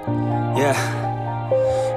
Yeah.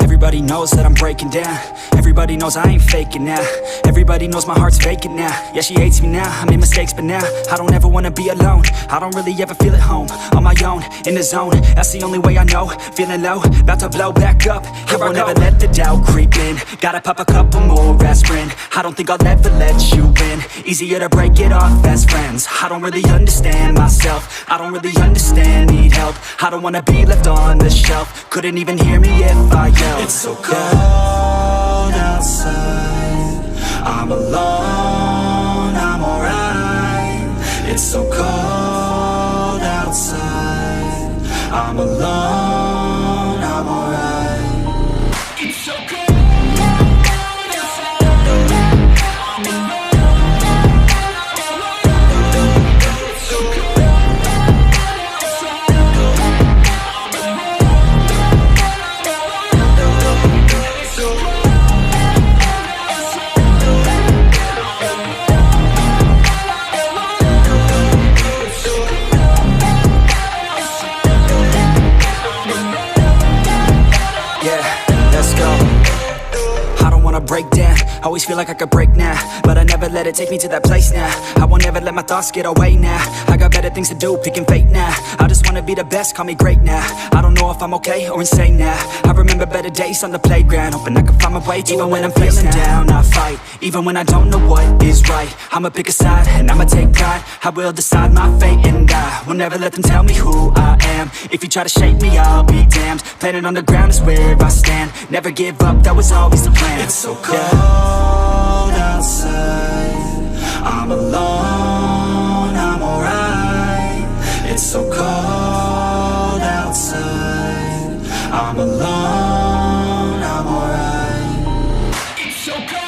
Everybody knows that I'm breaking down. Everybody knows I ain't faking now. Everybody knows my heart's vacant now. Yeah, she hates me now, I made mistakes but now I don't ever wanna be alone. I don't really ever feel at home. On my own, in the zone, that's the only way I know. Feeling low, about to blow back up. Here I won't ever let the doubt creep in. Gotta pop a couple more aspirin. I don't think I'll ever let you in. Easier to break it off best friends. I don't really understand myself. I don't really understand, need help. I don't wanna be left on the shelf. Couldn't even hear me if I yelled. It's so cold outside, I'm alone, I'm alright. It's so cold outside, I'm alone, I'm alright. It's so cold. Break down, always feel like I could break now, but I never let it take me to that place now. I won't ever let my thoughts get away now. I got better things to do, picking fate now. I just wanna be the best, call me great now. I don't know if I'm okay or insane now. I remember better days on the playground, hoping I can find my way to even when I'm feeling down, I fight, even when I don't know what is right. I'ma pick a side, and I'ma take pride. I will decide my fate, and I will never let them tell me who I am. If you try to shape me, I'll be damned. Planet on the ground is where I stand. Never give up, that was always the plan. It's so cold outside, I'm alone, I'm alright. It's so cold outside, I'm alone, I'm alright. It's so cold.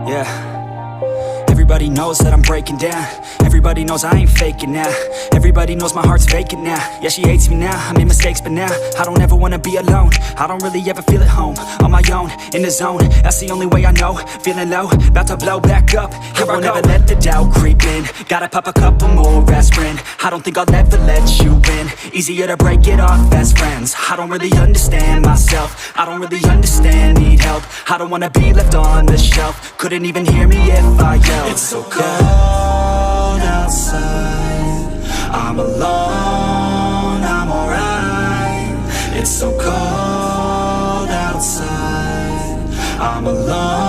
Yeah. Everybody knows that I'm breaking down. Everybody knows I ain't faking now. Everybody knows my heart's vacant now. Yeah, she hates me now, I made mistakes but now I don't ever wanna be alone. I don't really ever feel at home. On my own, in the zone, that's the only way I know. Feeling low, about to blow back up. Here I won't ever let the doubt creep in. Gotta pop a couple more aspirin. I don't think I'll ever let you in. Easier to break it off best friends. I don't really understand myself. I don't really understand, need help. I don't wanna be left on the shelf. Couldn't even hear me if I yelled. It's so cold outside, I'm alone, I'm alright. It's so cold outside, I'm alone.